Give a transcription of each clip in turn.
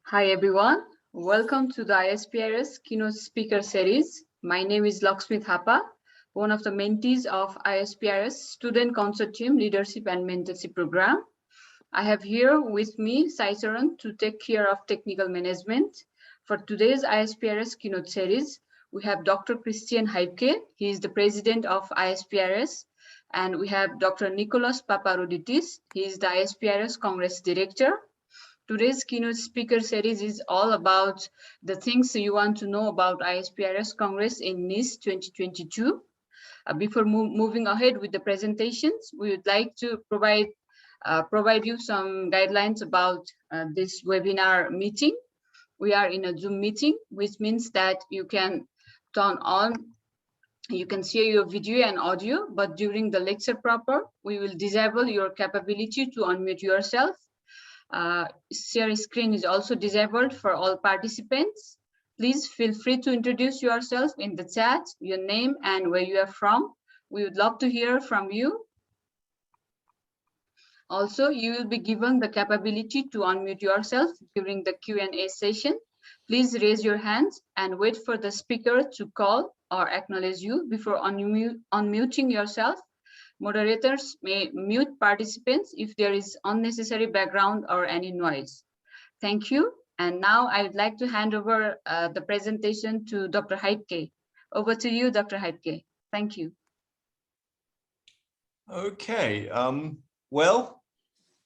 Hi everyone, welcome to the ISPRS Keynote Speaker Series. My name is Lakshmi Thapa, one of the mentees of ISPRS Student Consortium Leadership and Mentorship Program. I have here with me Saicharan to take care of technical management. For today's ISPRS Keynote Series, we have Dr. Christian Heibke. He is the president of ISPRS. And we have Dr. Nicholas Paparoditis. He is the ISPRS Congress Director. Today's keynote speaker series is all about the things you want to know about ISPRS Congress in Nice 2022. Before moving ahead with the presentations, we would like to provide you some guidelines about this webinar meeting. We are in a Zoom meeting, which means that you can turn on, you can share your video and audio, but during the lecture proper, we will disable your capability to unmute yourself. Share screen is also disabled for all participants. Please feel free to introduce yourself in the chat, your name and where you are from. We would love to hear from you. Also, you will be given the capability to unmute yourself during the Q&A session. Please raise your hands and wait for the speaker to call or acknowledge you before unmuting yourself. Moderators may mute participants if there is unnecessary background or any noise. Thank you. And now I would like to hand over the presentation to Dr. Heibke. Over to you, Dr. Heibke. Thank you. Okay. Well,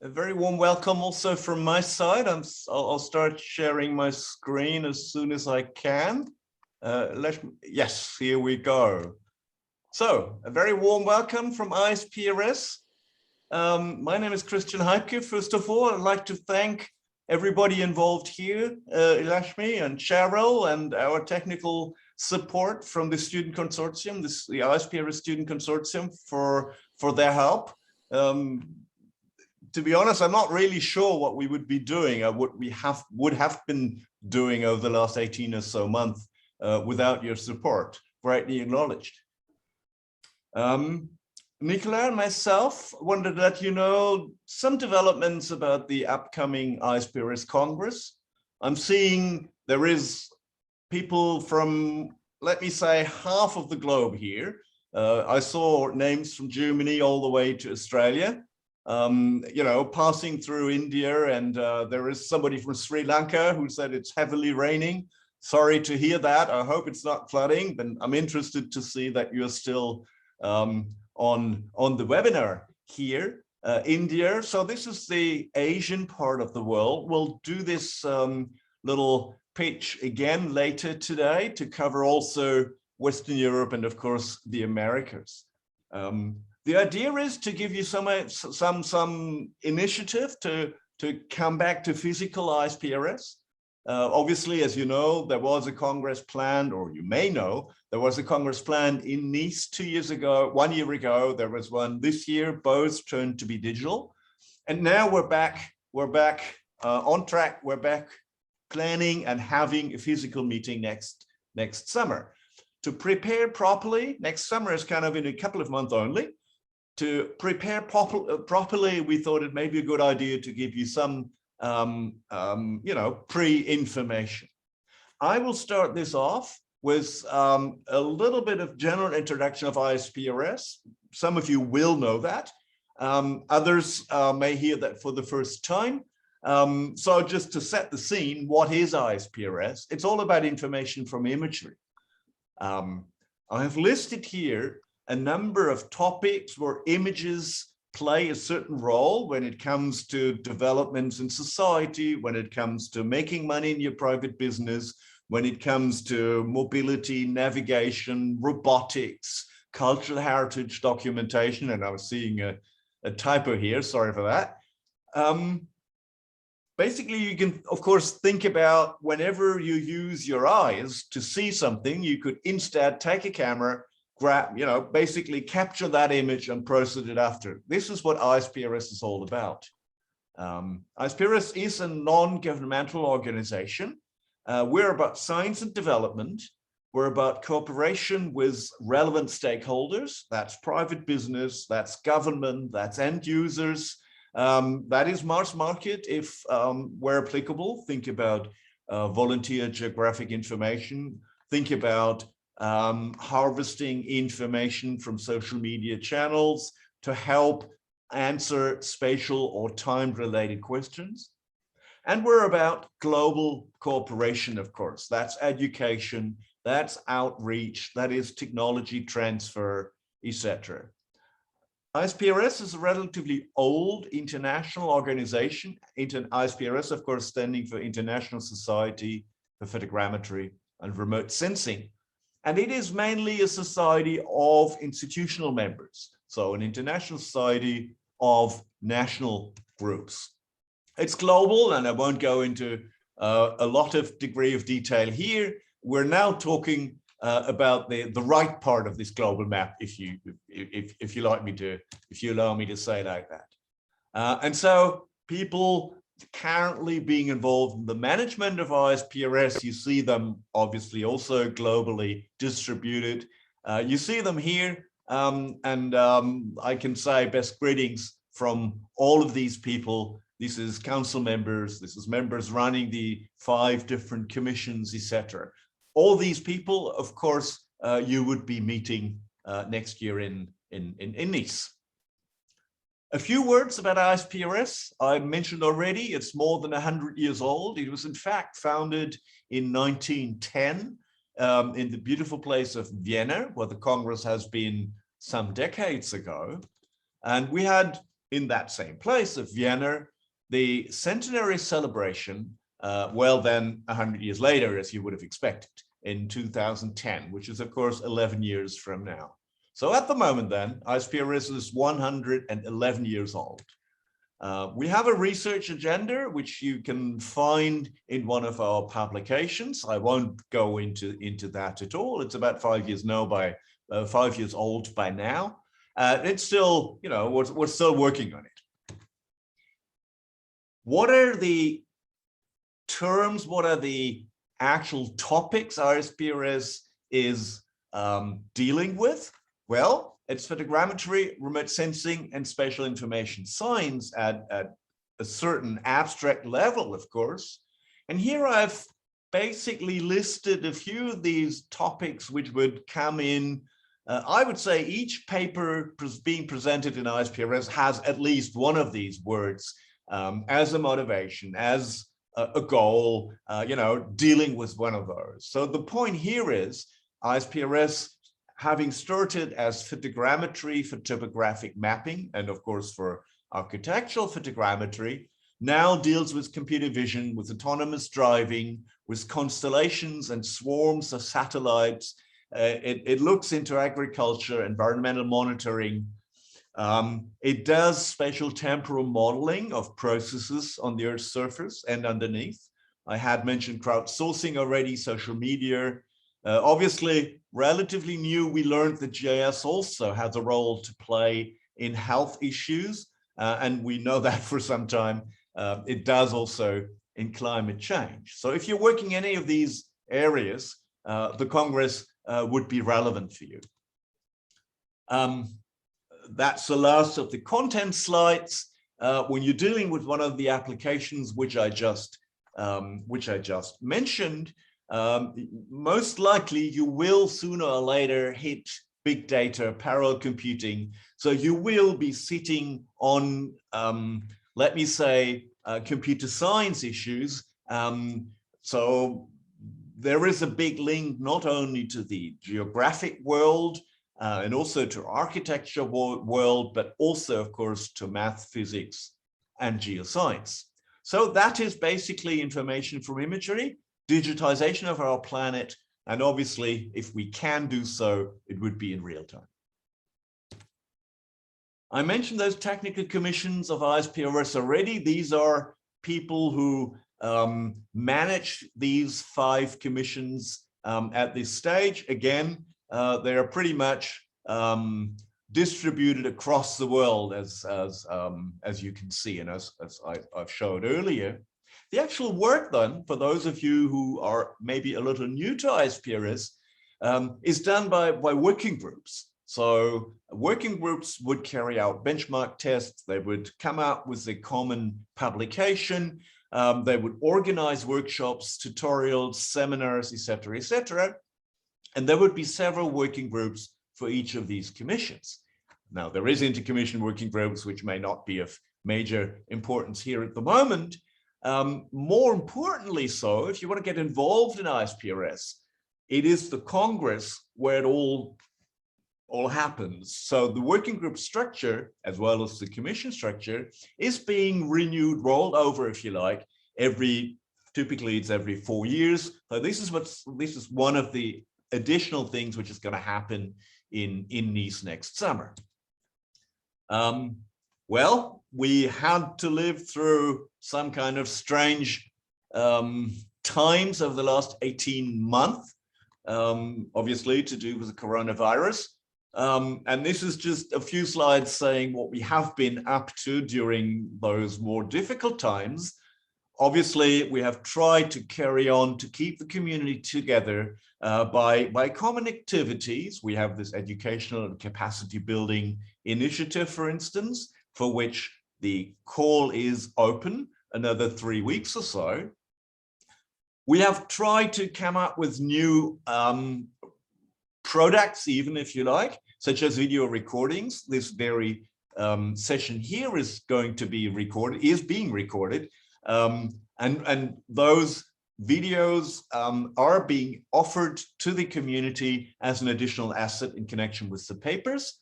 a very warm welcome also from my side. I'll start sharing my screen as soon as I can. Yes, here we go. So, a very warm welcome from ISPRS. My name is Christian Heibke. First of all, I'd like to thank everybody involved here, Lakshmi and Cheryl, and our technical support from the Student Consortium, the ISPRS Student Consortium, for their help. To be honest, I'm not really sure what we would be doing, or what we would have been doing over the last 18 or so months without your support, rightly acknowledged. Nicola and myself wanted to let you know some developments about the upcoming ISPRS Congress. I'm seeing there is people from, let me say, half of the globe here. I saw names from Germany all the way to Australia, you know, passing through India, and there is somebody from Sri Lanka who said it's heavily raining. Sorry to hear that. I hope it's not flooding, but I'm interested to see that you're still on the webinar here. India, so this is the Asian part of the world. We'll do this little pitch again later today to cover also Western Europe and of course the Americas. The idea is to give you some initiative to come back to physical ISPRS. Obviously, as you know, there was a Congress planned, or you may know, there was a Congress planned in Nice 2 years ago, 1 year ago, there was one this year, both turned to be digital. And now we're back on track, we're back planning and having a physical meeting next summer. To prepare properly, next summer is kind of in a couple of months only. To prepare properly, we thought it may be a good idea to give you some you know, pre-information. I will start this off with a little bit of general introduction of ISPRS. Some of you will know that. Others may hear that for the first time. So just to set the scene, what is ISPRS? It's all about information from imagery. I have listed here a number of topics where images play a certain role when it comes to developments in society, when it comes to making money in your private business, when it comes to mobility, navigation, robotics, cultural heritage documentation, and I was seeing a typo here, sorry for that. Basically, you can, of course, think about whenever you use your eyes to see something, you could instead take a camera, grab, you know, basically capture that image and process it after. This is what ISPRS is all about. ISPRS is a non-governmental organization. We're about science and development. We're about cooperation with relevant stakeholders. That's private business, that's government, that's end users, That is mass market if where applicable. Think about volunteer geographic information. Think about harvesting information from social media channels to help answer spatial or time-related questions. And we're about global cooperation, of course. That's education, that's outreach, that is technology transfer, etc. ISPRS is a relatively old international organization. ISPRS, of course, standing for International Society for Photogrammetry and Remote Sensing. And it is mainly a society of institutional members. So an international society of national groups. It's global, and I won't go into a lot of degree of detail here. We're now talking about the right part of this global map, if you allow me to say like that. And so people currently being involved in the management of ISPRS, you see them obviously also globally distributed. You see them here, and I can say best greetings from all of these people. This is council members, this is members running the 5 different commissions, etc. All these people, of course, you would be meeting next year in Nice. A few words about ISPRS. I mentioned already, it's more than 100 years old. It was in fact founded in 1910 in the beautiful place of Vienna, where the Congress has been some decades ago. And we had in that same place of Vienna, the Centenary celebration, well then 100 years later, as you would have expected, in 2010, which is of course 11 years from now. So at the moment then, ISPRS is 111 years old. We have a research agenda, which you can find in one of our publications. I won't go into that at all. It's about 5 years now 5 years old by now. It's still, you know, we're still working on it. What are the terms? What are the actual topics ISPRS is dealing with? Well, it's photogrammetry, remote sensing, and spatial information science at a certain abstract level, of course. And here I've basically listed a few of these topics which would come in. I would say each paper being presented in ISPRS has at least one of these words as a motivation, as a goal, you know, dealing with one of those. So the point here is ISPRS, having started as photogrammetry for topographic mapping, and of course for architectural photogrammetry, now deals with computer vision, with autonomous driving, with constellations and swarms of satellites. It looks into agriculture, environmental monitoring. It does spatial temporal modeling of processes on the Earth's surface and underneath. I had mentioned crowdsourcing already, social media. Obviously, relatively new, we learned that GIS also has a role to play in health issues, and we know that for some time. It does also in climate change. So if you're working in any of these areas, the Congress would be relevant for you. That's the last of the content slides. When you're dealing with one of the applications which I just mentioned, most likely you will sooner or later hit big data, parallel computing. So you will be sitting on, let me say, computer science issues. So there is a big link not only to the geographic world and also to architecture world, but also, of course, to math, physics, and geoscience. So that is basically information from Imagery, digitization of our planet, and obviously, if we can do so, it would be in real time. I mentioned those technical commissions of ISPRS already. These are people who manage these 5 commissions at this stage. Again, they are pretty much distributed across the world, as you can see, and as I've showed earlier. The actual work then, for those of you who are maybe a little new to ISPRS, is done by working groups. So working groups would carry out benchmark tests. They would come out with a common publication. They would organize workshops, tutorials, seminars, etc., etc. And there would be several working groups for each of these commissions. Now, there is intercommission working groups, which may not be of major importance here at the moment. More importantly so, if you want to get involved in ISPRS, it is the Congress where it all happens. So the working group structure, as well as the commission structure, is being renewed, rolled over, if you like, typically it's every 4 years. So this is one of the additional things which is going to happen in Nice next summer. Well, we had to live through some kind of strange times over the last 18 months, obviously to do with the coronavirus. And this is just a few slides saying what we have been up to during those more difficult times. Obviously, we have tried to carry on to keep the community together by common activities. We have this educational and capacity building initiative, for instance, for which the call is open another 3 weeks or so. We have tried to come up with new products, even if you like, such as video recordings. This very session here is going to be recorded, is being recorded. And those videos are being offered to the community as an additional asset in connection with the papers.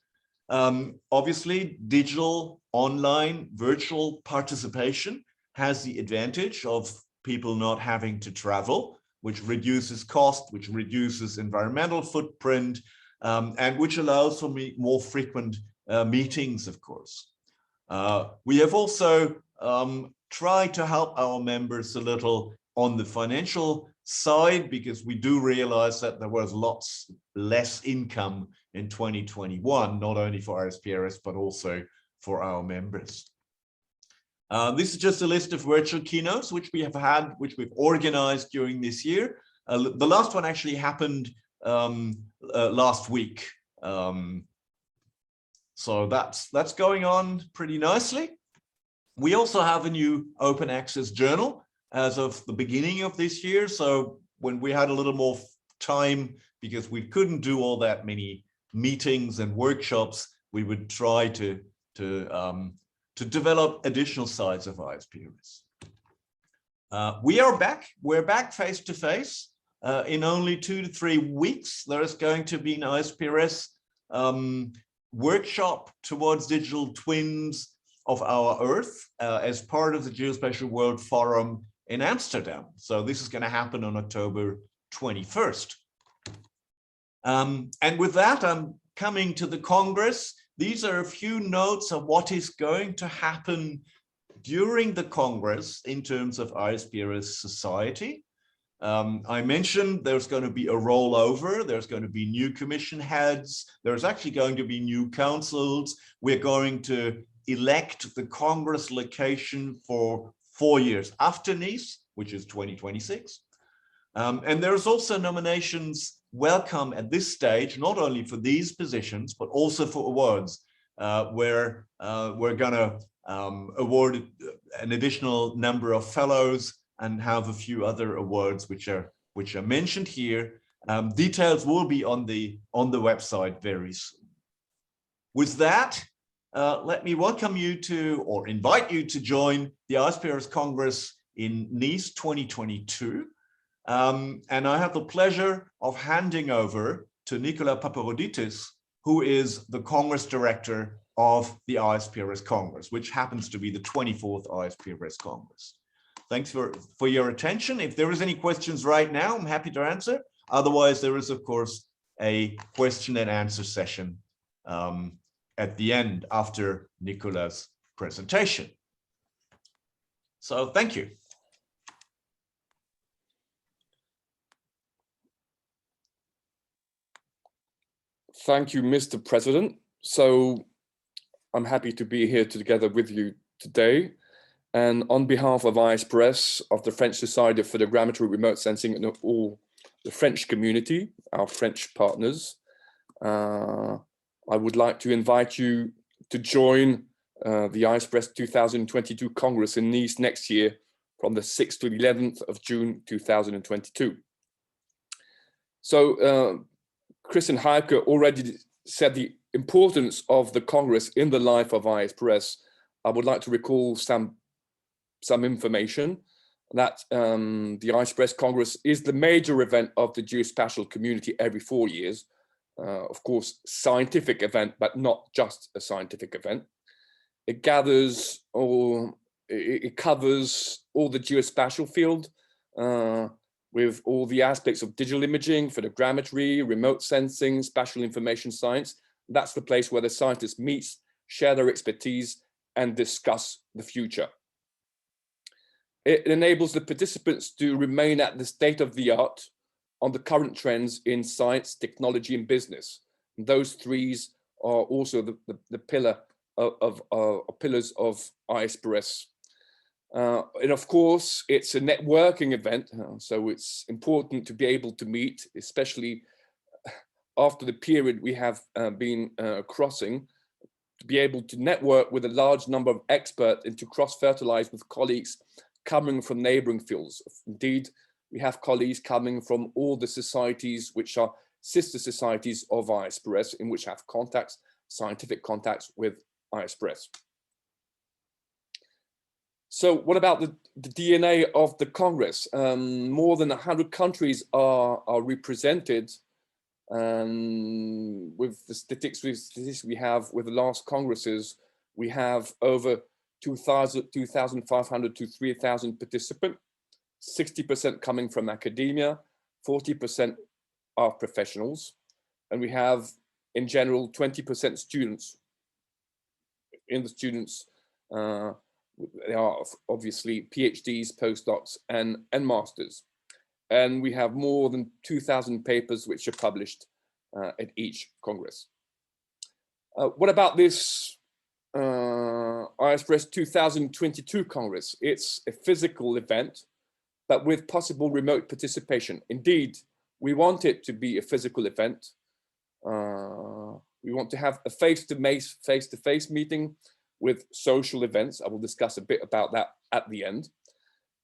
Obviously, digital, online, virtual participation has the advantage of people not having to travel, which reduces cost, which reduces environmental footprint, and which allows for more frequent meetings, of course. We have also tried to help our members a little on the financial side, because we do realize that there was lots less income in 2021, not only for ISPRS, but also for our members. This is just a list of virtual keynotes which we have had, which we've organized during this year. The last one actually happened last week. So that's going on pretty nicely. We also have a new open access journal as of the beginning of this year. So when we had a little more time, because we couldn't do all that many meetings and workshops, we would try to develop additional sides of ISPRS. We are back. We're back face to face. In only 2 to 3 weeks, there is going to be an ISPRS workshop towards digital twins of our Earth as part of the Geospatial World Forum in Amsterdam. So this is going to happen on October 21st. And with that, I'm coming to the Congress. These are a few notes of what is going to happen during the Congress in terms of ISPRS society. I mentioned there's going to be a rollover. There's going to be new commission heads. There's actually going to be new councils. We're going to elect the Congress location for 4 years after Nice, which is 2026. And there's also nominations welcome at this stage, not only for these positions, but also for awards, where we're going to award an additional number of fellows and have a few other awards which are mentioned here. Details will be on the website very soon. With that, let me welcome you to, or invite you to join the ISPRS Congress in Nice 2022. And I have the pleasure of handing over to Nicola Paparodidis, who is the Congress Director of the ISPRS Congress, which happens to be the 24th ISPRS Congress. Thanks for your attention. If there is any questions right now, I'm happy to answer. Otherwise, there is, of course, a question and answer session at the end after Nicola's presentation. So thank you. Thank you, Mr. President. So I'm happy to be here together with you today. And on behalf of ISPRS, of the French Society of Photogrammetry, Remote Sensing, and of all the French community, our French partners, I would like to invite you to join the ISPRS 2022 Congress in Nice next year from the 6th to the 11th of June 2022. So Chris and Heike already said the importance of the Congress in the life of ISPRS. I would like to recall some information that the ISPRS Congress is the major event of the geospatial community every 4 years. Of course, scientific event, but not just a scientific event. It gathers, or it covers all the geospatial field with all the aspects of digital imaging, photogrammetry, remote sensing, spatial information science. That's the place where the scientists meet, share their expertise, and discuss the future. It enables the participants to remain at the state of the art on the current trends in science, technology, and business. And those threes are also the pillars of ISPRS. And of course, it's a networking event, so it's important to be able to meet, especially after the period we have been crossing, to be able to network with a large number of experts and to cross-fertilize with colleagues coming from neighboring fields. Indeed, we have colleagues coming from all the societies which are sister societies of ISPRS, in which have contacts, scientific contacts with ISPRS. So what about the DNA of the Congress? More than 100 countries are represented, with the statistics we have with the last Congresses. We have over 2,500 to 3,000 participants, 60% coming from academia, 40% are professionals, and we have, in general, 20% students. In the students, they are obviously PhDs, postdocs, and masters. And we have more than 2,000 papers which are published at each Congress. What about this ISPRS 2022 Congress? It's a physical event, but with possible remote participation. Indeed, we want it to be a physical event. We want to have a face-to-face meeting with social events. I will discuss a bit about that at the end.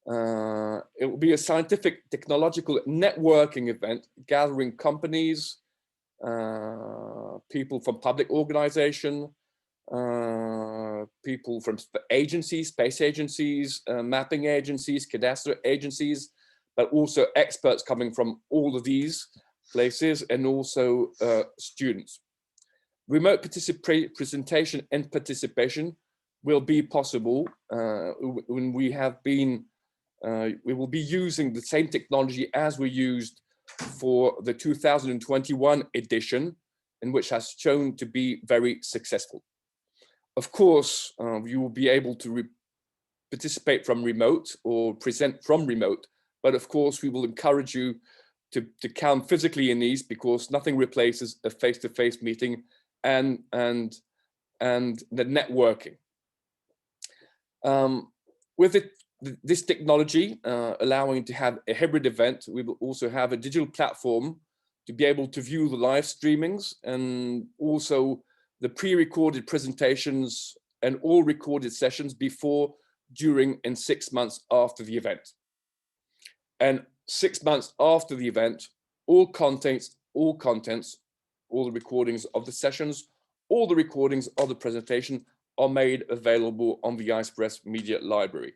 It will be a scientific, technological networking event, gathering companies, people from public organization, people from agencies, space agencies, mapping agencies, cadastral agencies, but also experts coming from all of these places, and also students. Remote presentation and participation will be possible when we have been, we will be using the same technology as we used for the 2021 edition, and which has shown to be very successful. Of course, you will be able to participate from remote or present from remote, but of course we will encourage you to come physically in these, because nothing replaces a face-to-face meeting and the networking. With this technology allowing to have a hybrid event, we will also have a digital platform to be able to view the live streamings, and also the pre-recorded presentations and all recorded sessions before, during, and 6 months after the event. And 6 months after the event, all contents, all the recordings of the sessions, all the recordings of the presentation are made available on the ISPRS Media Library.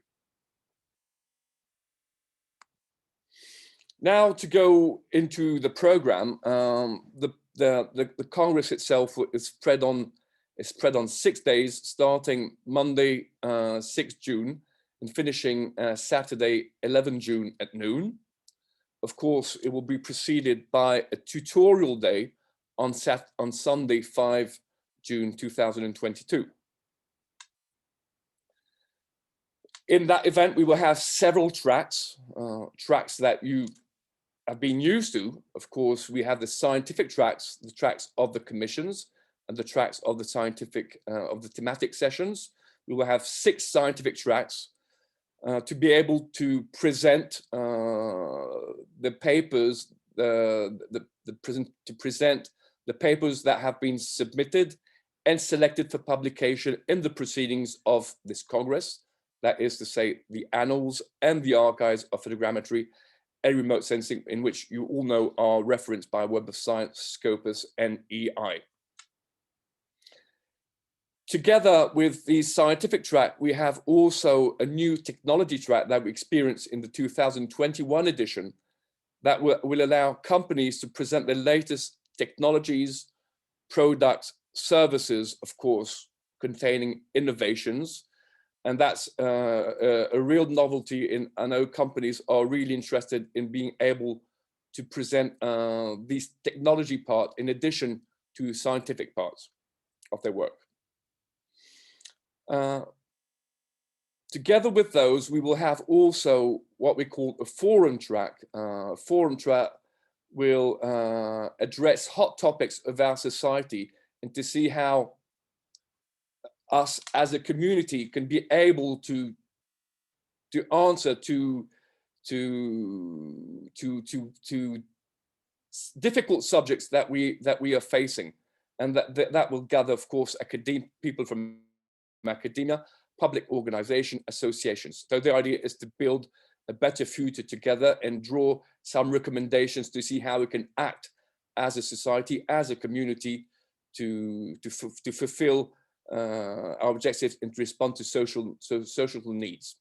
Now to go into the program, the Congress itself is spread on 6 days, starting Monday 6 June and finishing Saturday 11 June at noon. Of course, it will be preceded by a tutorial day on Sunday 5 June 2022. In that event, we will have several tracks, tracks that you have been used to. Of course, we have the scientific tracks, the tracks of the commissions, and the tracks of the scientific, of the thematic sessions. We will have 6 scientific tracks to be able to present the papers, to present the papers that have been submitted and selected for publication in the proceedings of this Congress. That is to say, the annals and the archives of photogrammetry and remote sensing, in which you all know are referenced by Web of Science, Scopus, and EI. Together with the scientific track, we have also a new technology track that we experienced in the 2021 edition that will allow companies to present their latest technologies, products, services, of course, containing innovations. And that's a real novelty. I know companies are really interested in being able to present these technology part in addition to scientific parts of their work. Together with those, we will have also what we call a forum track. Forum track will address hot topics of our society and to see how us as a community can be able to answer to difficult subjects that we are facing, and that will gather, of course, people from academia, public organization, associations. So the idea is to build a better future together and draw some recommendations to see how we can act as a society, as a community, to fulfill our objectives and to respond to social needs.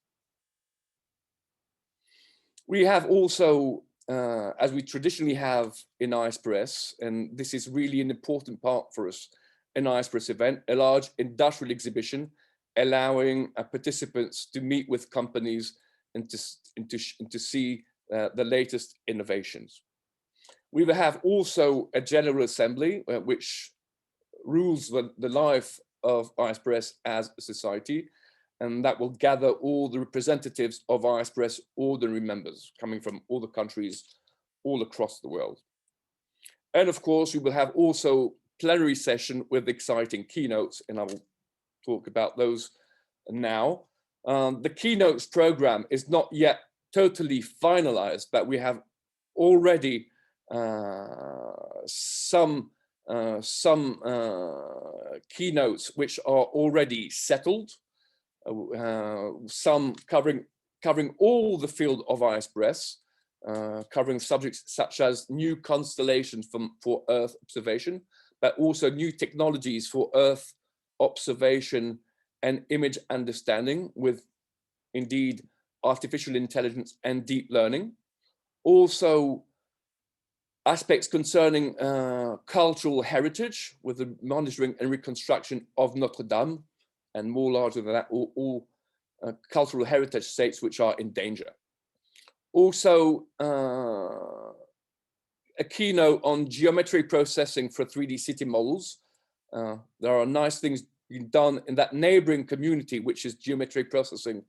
We have also, as we traditionally have in ISPRS, and this is really an important part for us, an ISPRS event, a large industrial exhibition, allowing participants to meet with companies and to see the latest innovations. We will have also a general assembly, which rules the life of ISPRS as a society, and that will gather all the representatives of ISPRS ordinary members coming from all the countries all across the world. And of course, we will have also plenary session with exciting keynotes, and I will talk about those now. The keynotes program is not yet totally finalized, but we have already some keynotes which are already settled, some covering all the field of ISPRS, covering subjects such as new constellations for Earth observation, but also new technologies for Earth observation and image understanding with, indeed, artificial intelligence and deep learning. Also, aspects concerning cultural heritage with the monitoring and reconstruction of Notre Dame, and more larger than that, all cultural heritage sites which are in danger. Also, a keynote on geometry processing for 3D city models. There are nice things being done in that neighboring community, which is geometry processing,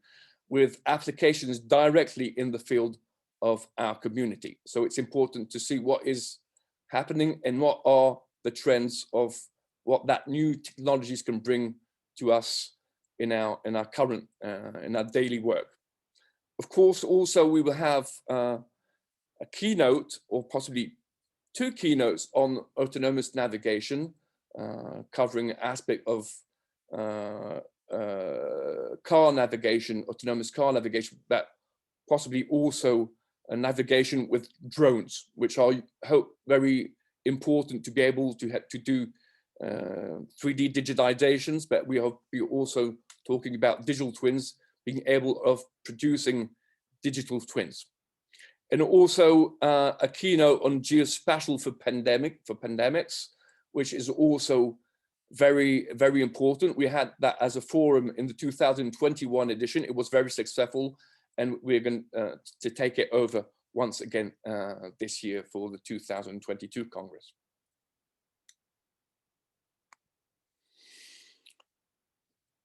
with applications directly in the field of our community. So it's important to see what is happening and what are the trends of what that new technologies can bring to us in our current in our daily work. Of course, also we will have a keynote, or possibly two keynotes, on autonomous navigation, covering aspect of car navigation, autonomous car navigation, but possibly also a navigation with drones, which I hope very important to be able to do 3D digitizations, but we are also talking about digital twins, being able of producing digital twins. And also a keynote on geospatial for pandemics, which is also very, very important. We had that as a forum in the 2021 edition. It was very successful, and we're going to take it over once again this year for the 2022 Congress.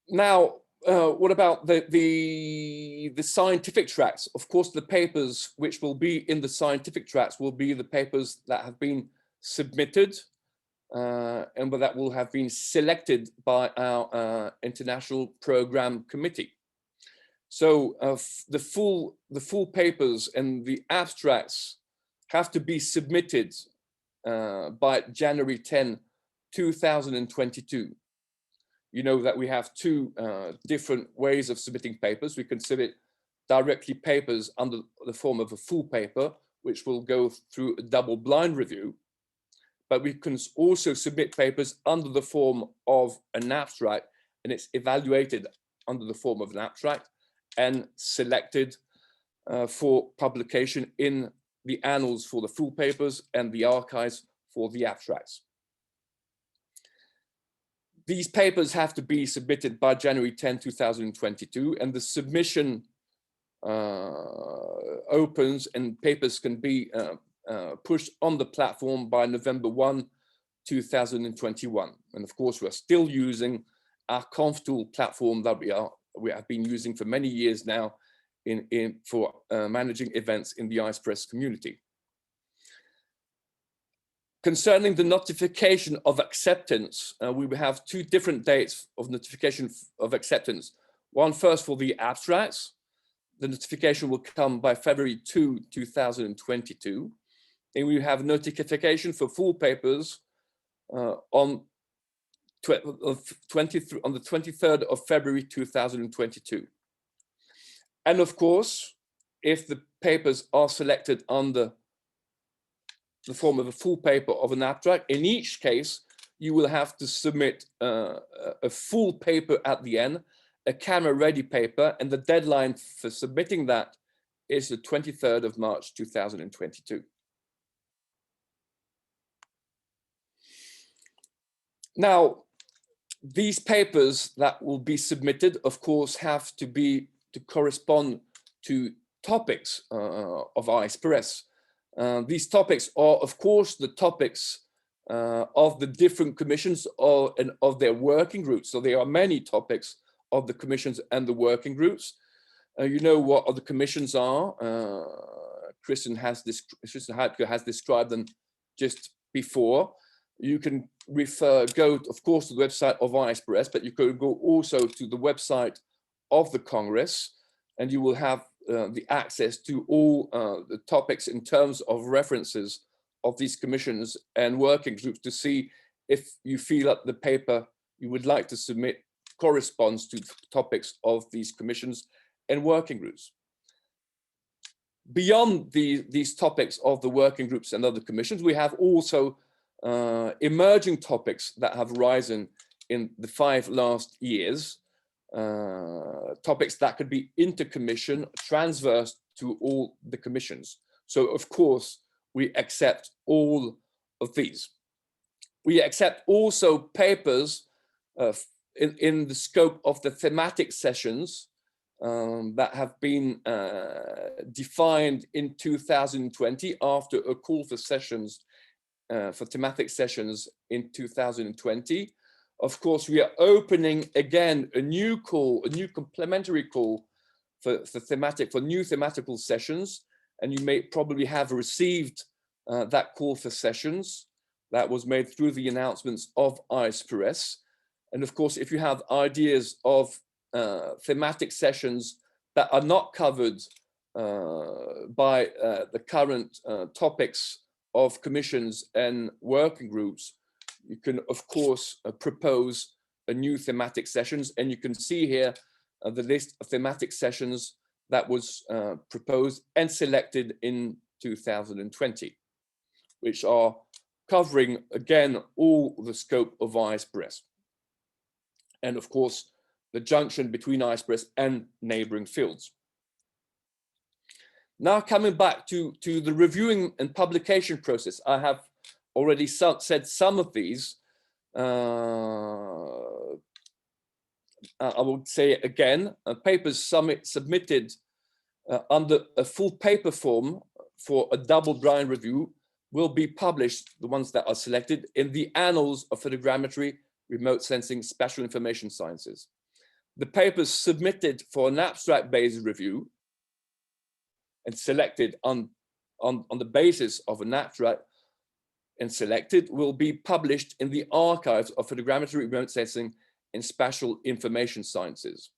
Now, what about the scientific tracks? Of course, the papers which will be in the scientific tracks will be the papers that have been submitted and that will have been selected by our international program committee. So the full papers and the abstracts have to be submitted by January 10, 2022. You know that we have two different ways of submitting papers. We can submit directly papers under the form of a full paper, which will go through a double-blind review. But we can also submit papers under the form of an abstract, and it's evaluated under the form of an abstract and selected for publication in the annals for the full papers and the archives for the abstracts. These papers have to be submitted by January 10, 2022, and the submission opens and papers can be pushed on the platform by November 1, 2021. And of course, we're still using our comfortable platform that we have been using for many years now for managing events in the ISPRS community. Concerning the notification of acceptance, we will have two different dates of notification of acceptance. One first for the abstracts. The notification will come by February 2, 2022. And we have notification for full papers on the 23rd of February 2022. And of course, if the papers are selected under the form of a full paper of an abstract, in each case, you will have to submit a full paper at the end, a camera-ready paper, and the deadline for submitting that is the 23rd of March 2022. Now, these papers that will be submitted, of course, have to correspond to topics of ISPRS. These topics are, of course, the topics of the different commissions and of their working groups. So there are many topics of the commissions and the working groups. You know what the commissions are. Christian Heidke has described them just before. You can go, of course, to the website of ISPRS, but you could go also to the website of the Congress, and you will have the access to all the topics in terms of references of these commissions and working groups to see if you feel that the paper you would like to submit corresponds to the topics of these commissions and working groups. Beyond these topics of the working groups and other commissions, we have also emerging topics that have arisen in the 5 last years. Topics that could be intercommission, transverse to all the commissions. So of course, we accept all of these. We accept also papers in the scope of the thematic sessions that have been defined in 2020 after a call for sessions, for thematic sessions in 2020. Of course, we are opening again a new call, a new complementary call for new thematical sessions. And you may probably have received that call for sessions that was made through the announcements of ISPRS. And of course, if you have ideas of thematic sessions that are not covered by the current topics of commissions and working groups, you can, of course, propose a new thematic sessions. And you can see here the list of thematic sessions that was proposed and selected in 2020, which are covering, again, all the scope of ISPRS. And of course, the junction between ISPRS and neighboring fields. Now coming back to the reviewing and publication process, I have already said some of these. I would say again, papers submitted under a full paper form for a double-blind review will be published, the ones that are selected, in the Annals of Photogrammetry, Remote Sensing, Spatial Information Sciences. The papers submitted for an abstract-based review and selected on the basis of an abstract and selected will be published in the archives of photogrammetry, remote sensing, and spatial information sciences.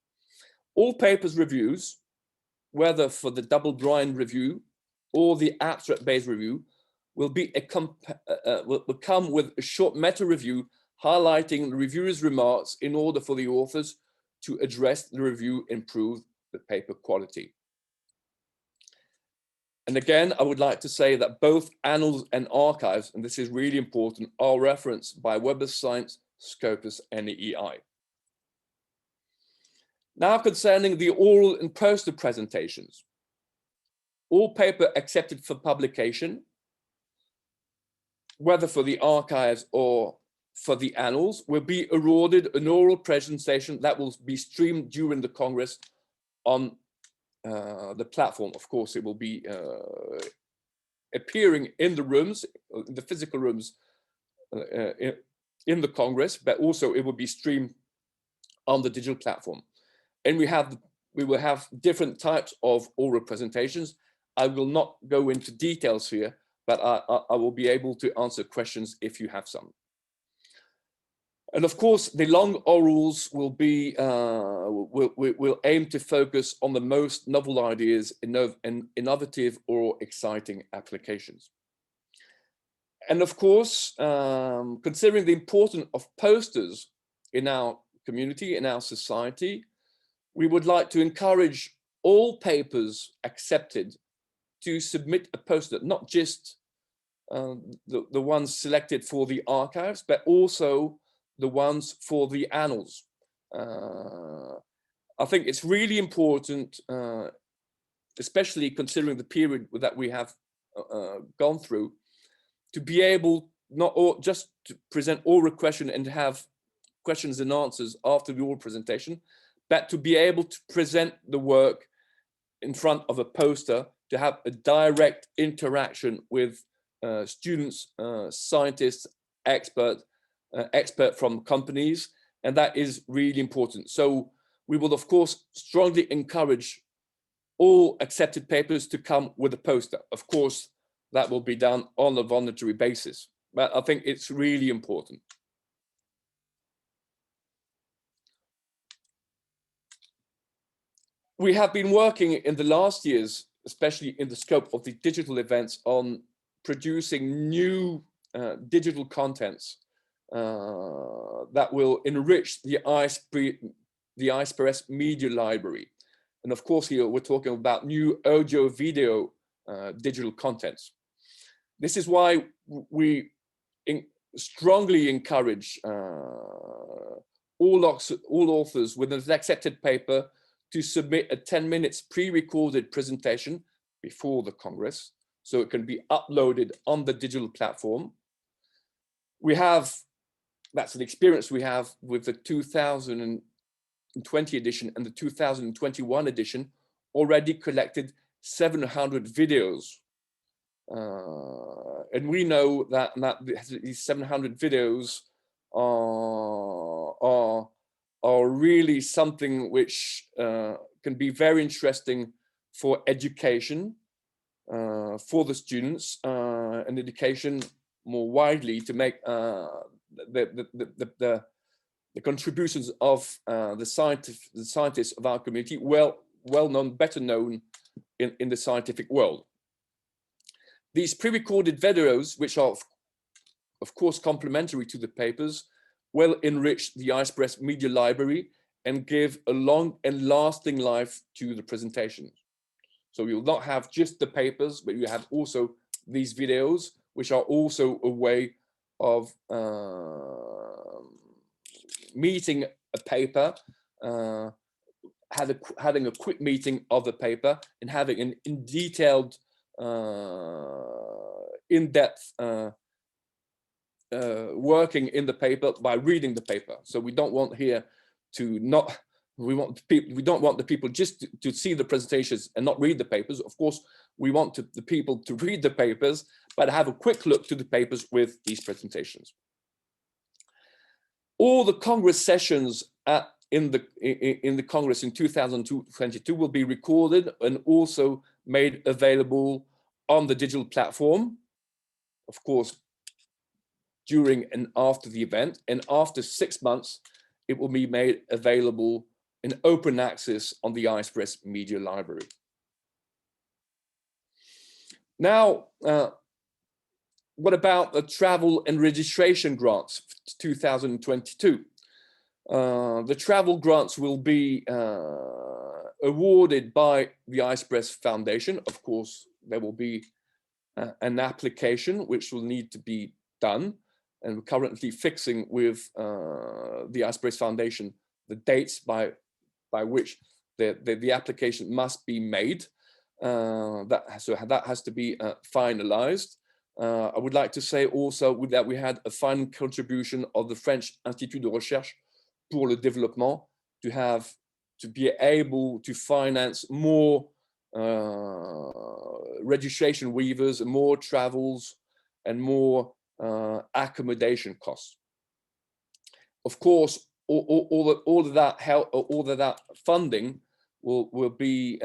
All papers reviews, whether for the double-blind review or the abstract-based review, will come with a short meta review highlighting the reviewer's remarks in order for the authors to address the review, improve the paper quality. And again, I would like to say that both annals and archives, and this is really important, are referenced by Web of Science, Scopus, and EI. Now concerning the oral and poster presentations. All paper accepted for publication, whether for the archives or for the annals, will be awarded an oral presentation that will be streamed during the Congress on the platform. Of course, it will be appearing in the rooms, the physical rooms in the Congress, but also it will be streamed on the digital platform. And we will have different types of oral presentations. I will not go into details here, but I will be able to answer questions if you have some. And of course, the long orals will be will aim to focus on the most novel ideas and innovative or exciting applications. And of course, considering the importance of posters in our community, in our society, we would like to encourage all papers accepted to submit a poster, not just the ones selected for the archives, but also the ones for the annals. I think it's really important, especially considering the period that we have gone through, to be able not just to present oral question and to have questions and answers after the oral presentation, but to be able to present the work in front of a poster, to have a direct interaction with students, scientists, expert from companies, and that is really important. So we will, of course, strongly encourage all accepted papers to come with a poster. Of course, that will be done on a voluntary basis, but I think it's really important. We have been working in the last years, especially in the scope of the digital events, on producing new digital contents that will enrich the ISPRS media library. And of course, here we're talking about new audio video digital contents. This is why we strongly encourage all authors with an accepted paper to submit a 10 minutes pre-recorded presentation before the Congress, so it can be uploaded on the digital platform. That's an experience we have with the 2020 edition and the 2021 edition, already collected 700 videos. And we know that these 700 videos are really something which can be very interesting for education, for the students, and education more widely, to make the contributions of the scientists of our community well known, better known in the scientific world. These pre-recorded videos, which are of course complementary to the papers, will enrich the ISPRS media library and give a long and lasting life to the presentation. So you will not have just the papers, but you have also these videos, which are also a way of meeting a paper, having a quick meeting of the paper, and having an in-detailed, in-depth working in the paper by reading the paper. So we don't want here to we don't want the people just to see the presentations and not read the papers. Of course, we want the people to read the papers, but have a quick look to the papers with these presentations. All the Congress sessions in the Congress in 2022 will be recorded and also made available on the digital platform, of course, during and after the event. And after 6 months, it will be made available in open access on the ISPRS Media Library. Now, what about the travel and registration grants 2022? The travel grants will be awarded by the ISPRS Foundation. Of course, there will be an application which will need to be done, and we're currently fixing with the ISPRS Foundation the dates by which the application must be made. That has to be finalized. I would like to say also that we had a final contribution of the French Institut de Recherche pour le Développement to be able to finance more registration waivers, more travels, and more accommodation costs. Of course, all of that funding will be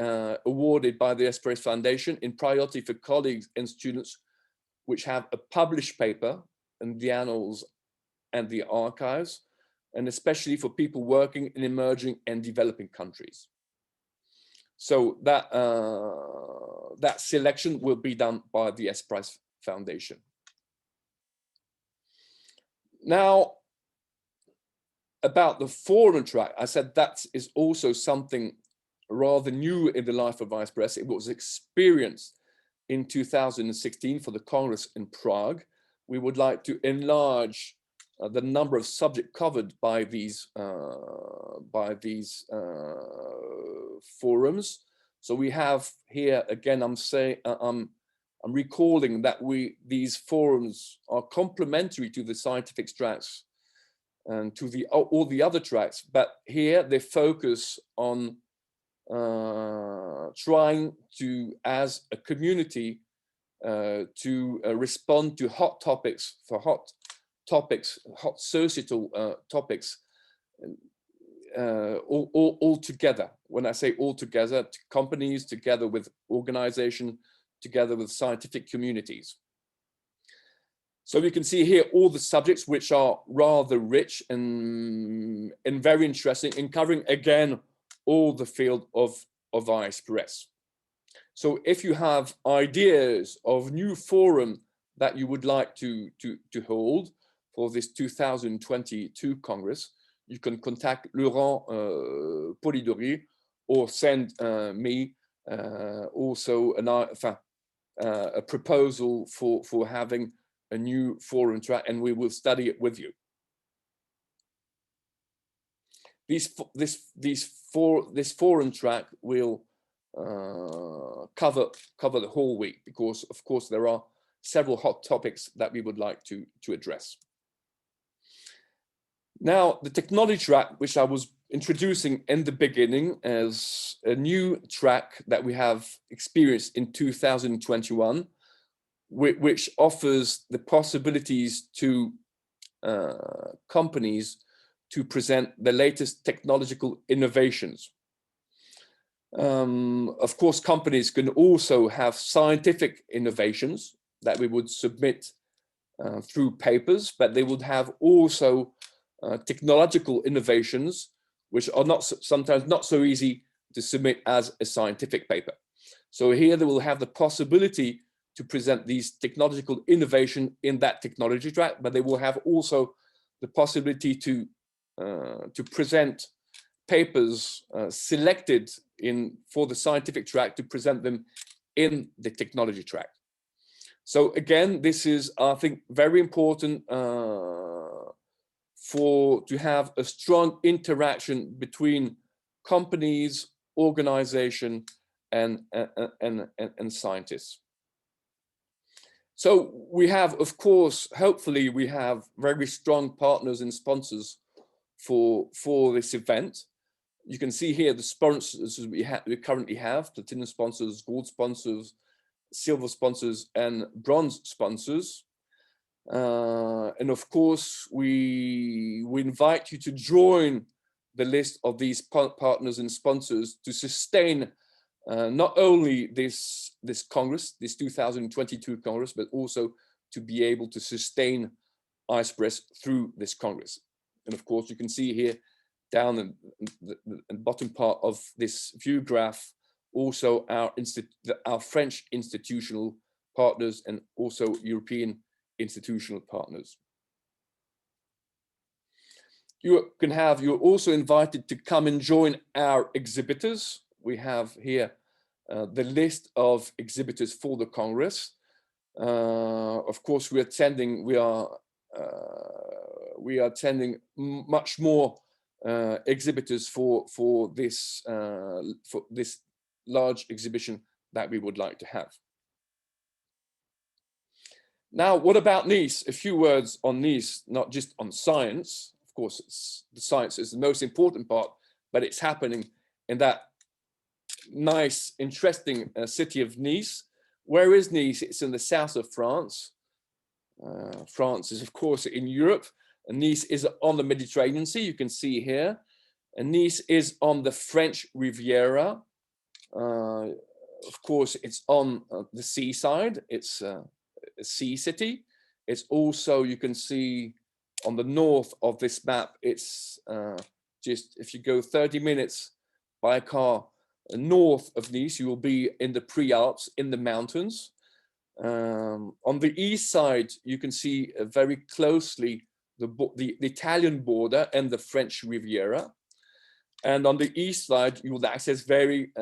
awarded by the ISPRS Foundation in priority for colleagues and students which have a published paper in the annals and the archives, and especially for people working in emerging and developing countries. So that that selection will be done by the ISPRS Foundation. Now, about the forum track, I said that is also something rather new in the life of ISPRS. It was experienced in 2016 for the Congress in Prague. We would like to enlarge the number of subjects covered by these forums. So we have here again. I'm recalling that these forums are complementary to the scientific tracks and to all the other tracks, but here they focus on trying to, as a community, to respond to hot societal topics all together. When I say all together, companies together with organization, together with scientific communities. So you can see here all the subjects which are rather rich and very interesting, in covering again all the field of ISPRS. So if you have ideas of new forum that you would like to hold for this 2022 Congress, you can contact Laurent Polidori or send me also a proposal for having a new forum track, and we will study it with you. This forum track will cover the whole week, because of course there are several hot topics that we would like to address. Now, the technology track, which I was introducing in the beginning as a new track that we have experienced in 2021, which offers the possibilities to companies to present the latest technological innovations. Of course, companies can also have scientific innovations that we would submit through papers, but they would have also technological innovations, which are sometimes not so easy to submit as a scientific paper. So here they will have the possibility to present these technological innovation in that technology track, but they will have also the possibility to present papers selected for the scientific track, to present them in the technology track. So again, this is, I think, very important to have a strong interaction between companies, organization, and scientists. So we have, of course, hopefully we have very strong partners and sponsors for this event. You can see here the sponsors we currently have: platinum sponsors, gold sponsors, silver sponsors, and bronze sponsors. And of course, we invite you to join the list of these partners and sponsors to sustain not only this Congress, this 2022 Congress, but also to be able to sustain ISPRS through this Congress. And of course, you can see here down in the bottom part of this view graph also our French institutional partners and also European institutional partners. You're also invited to come and join our exhibitors. We have here the list of exhibitors for the Congress. Of course, we are attending much more exhibitors for this large exhibition that we would like to have. Now, what about Nice? A few words on Nice, not just on science. Of course, the science is the most important part, but it's happening in that nice, interesting city of Nice. Where is Nice? It's in the south of France. France is, of course, in Europe. And Nice is on the Mediterranean Sea, you can see here. And Nice is on the French Riviera. Of course, it's on the seaside. It's a sea city. It's also, you can see on the north of this map, it's just, if you go 30 minutes by car north of Nice, you will be in the Pre-Alps, in the mountains. On the east side, you can see very closely the Italian border and the French Riviera. And on the east side, you will access very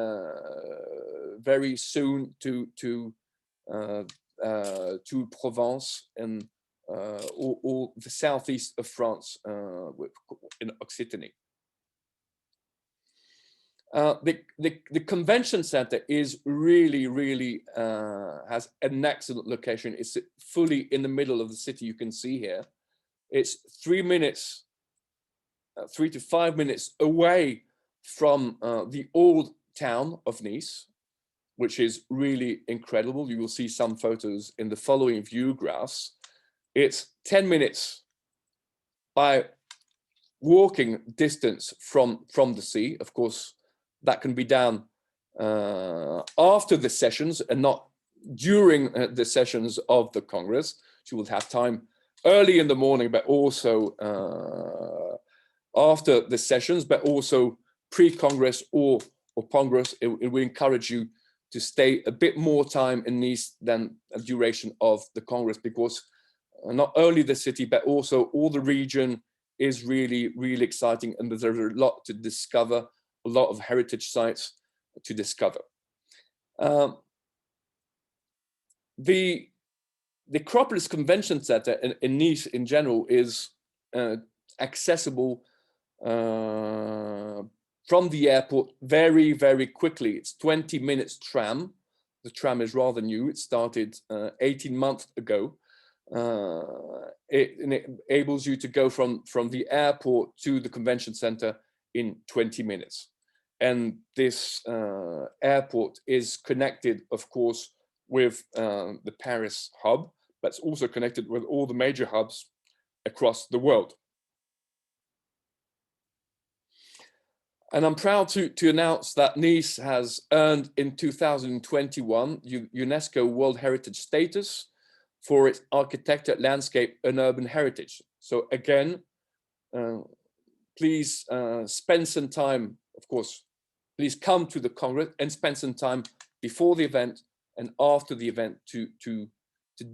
soon to Provence and all the southeast of France in Occitanie. The convention center is really has an excellent location. It's fully in the middle of the city. You can see here. It's 3 to 5 minutes away from the old town of Nice, which is really incredible. You will see some photos in the following view graphs. It's 10 minutes by walking distance from the sea. Of course, that can be done after the sessions and not during the sessions of the Congress. You will have time early in the morning, but also after the sessions, but also pre-Congress or Congress. We encourage you to stay a bit more time in Nice than the duration of the Congress, because not only the city, but also all the region is really exciting, and there's a lot to discover, a lot of heritage sites to discover. The Acropolis Convention Center in Nice in general is accessible from the airport very quickly. It's 20 minutes tram. The tram is rather new. It started 18 months ago. It enables you to go from the airport to the convention center in 20 minutes. And this airport is connected, of course, with the Paris hub, but it's also connected with all the major hubs across the world. And I'm proud to announce that Nice has earned in 2021 UNESCO World Heritage status for its architecture, landscape, and urban heritage. So again, please spend some time, of course, please come to the Congress and spend some time before the event and after the event to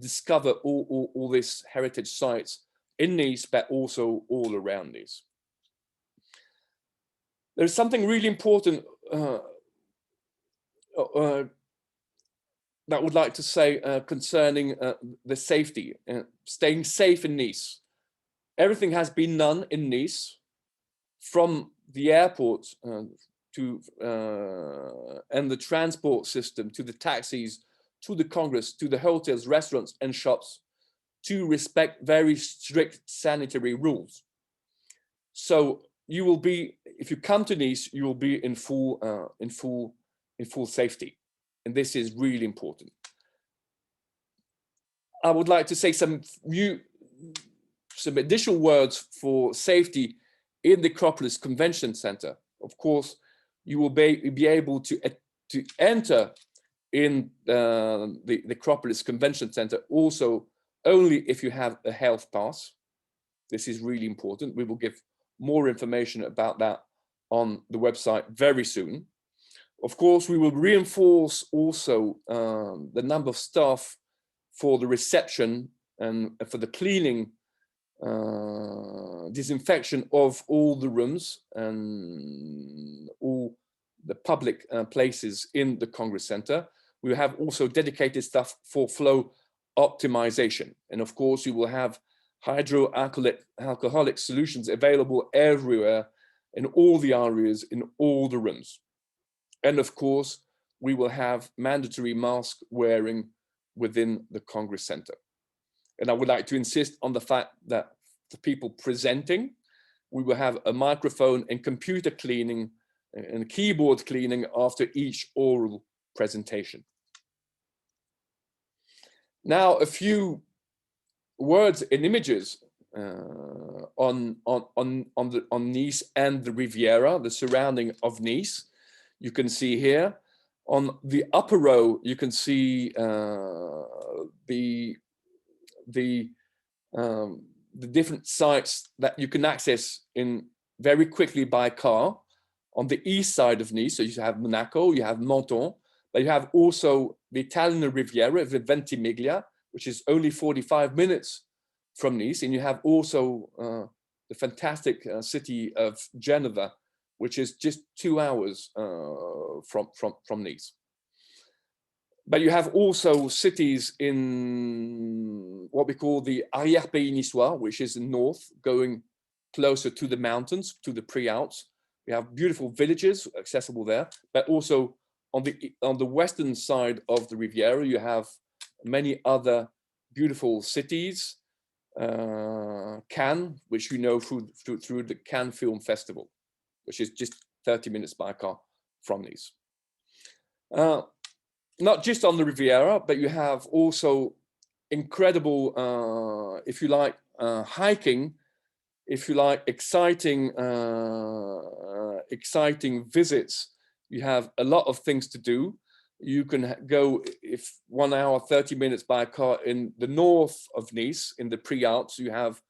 discover all these heritage sites in Nice, but also all around Nice. There's something really important that I would like to say concerning the safety, staying safe in Nice. Everything has been done in Nice, from the airport to and the transport system, to the taxis, to the Congress, to the hotels, restaurants, and shops, to respect very strict sanitary rules. So you will be, if you come to Nice, you will be in full safety, and this is really important. I would like to say some additional words for safety in the Acropolis Convention Center. Of course, you will be able to enter in the Acropolis Convention Center also only if you have a health pass. This is really important. We will give more information about that on the website very soon. Of course, we will reinforce also the number of staff for the reception and for the cleaning, disinfection of all the rooms and all the public places in the Congress Center. We have also dedicated stuff for flow optimization. And of course, you will have hydroalcoholic solutions available everywhere in all the areas, in all the rooms. And of course, we will have mandatory mask wearing within the Congress Center. And I would like to insist on the fact that the people presenting, we will have a microphone and computer cleaning and keyboard cleaning after each oral presentation. Now, a few words and images on Nice and the Riviera, the surrounding of Nice. You can see here on the upper row, you can see the different sites that you can access in very quickly by car. On the east side of Nice, so you have Monaco, you have Menton, but you have also the Italian Riviera, the Ventimiglia, which is only 45 minutes from Nice, and you have also the fantastic city of Geneva, which is just 2 hours from Nice. But you have also cities in what we call the Arrière-Pays Niçois, which is in north, going closer to the mountains, to the Pre-Alps. We have beautiful villages accessible there, but also on the western side of the Riviera, you have many other beautiful cities. Cannes, which you know through the Cannes Film Festival, which is just 30 minutes by car from Nice. Not just on the Riviera, but you have also incredible, if you like, hiking, if you like, exciting visits. You have a lot of things to do. You can go, if 1 hour, 30 minutes by car in the north of Nice, in the Pre-Alps. You have,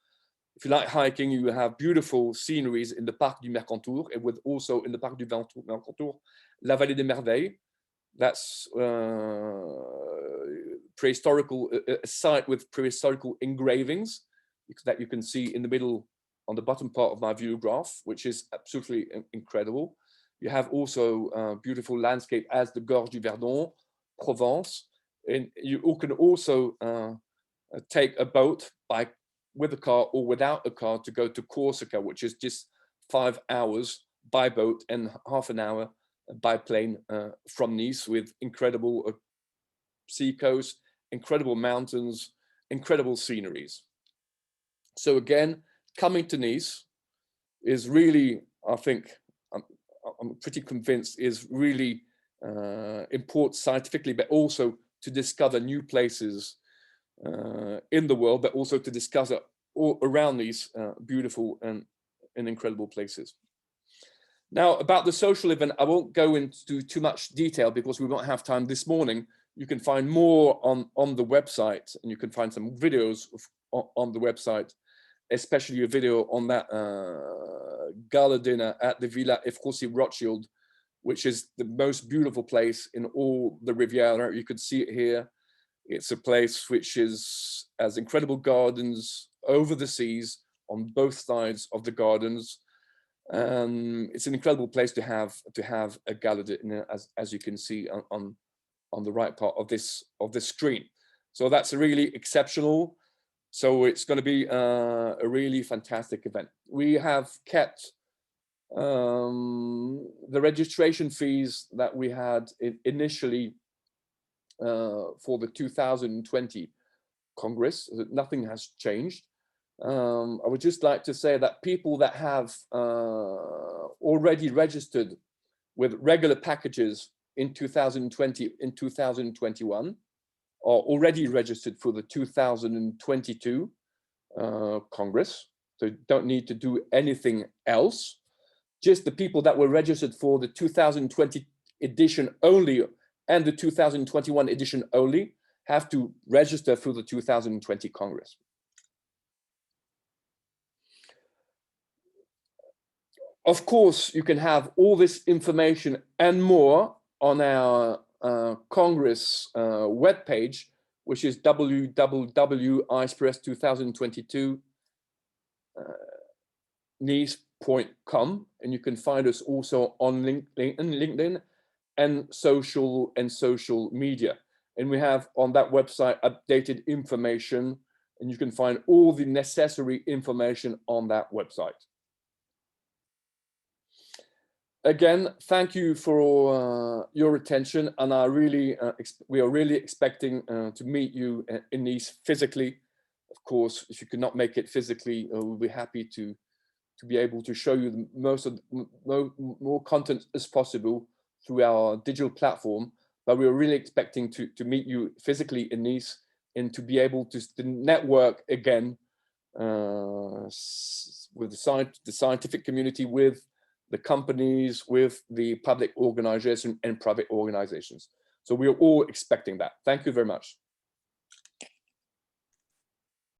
if you like hiking, you have beautiful sceneries in the Parc du Mercantour, and with also in the Parc du Mercantour, La Vallée des Merveilles. That's prehistorical, a site with prehistorical engravings that you can see in the middle, on the bottom part of my view graph, which is absolutely incredible. You have also beautiful landscape as the Gorge du Verdon, Provence. And you can also take a boat with a car or without a car to go to Corsica, which is just 5 hours by boat and half an hour by plane from Nice, with incredible sea coast, incredible mountains, incredible sceneries. So again, coming to Nice is really, I think, I'm pretty convinced, is really important scientifically, but also to discover new places in the world, but also to discover all around these beautiful and incredible places. Now, about the social event, I won't go into too much detail because we won't have time this morning. You can find more on the website, and you can find some videos on the website, especially a video on that gala dinner at the Villa Efrosi Rothschild, which is the most beautiful place in all the Riviera. You can see it here. It's a place which has incredible gardens over the seas on both sides of the gardens. It's an incredible place to have a gala dinner, as you can see on the right part of this screen. So that's really exceptional. So it's going to be a really fantastic event. We have kept the registration fees that we had initially for the 2020 Congress. Nothing has changed. I would just like to say that people that have already registered with regular packages in 2020, in 2021, are already registered for the 2022 Congress. So you don't need to do anything else. Just the people that were registered for the 2020 edition only and the 2021 edition only have to register for the 2020 Congress. Of course, you can have all this information and more on our Congress webpage, which is www.ISPRS 2022 nice.com, and you can find us also on LinkedIn and social media. And we have on that website updated information, and you can find all the necessary information on that website. Again, thank you for your attention, and we are really expecting to meet you in Nice physically. Of course, if you could not make it physically, we'll be happy to be able to show you more content as possible through our digital platform. But we are really expecting to meet you physically in Nice and to be able to network again with the scientific community, with the companies, with the public organization and private organizations. So we are all expecting that. Thank you very much.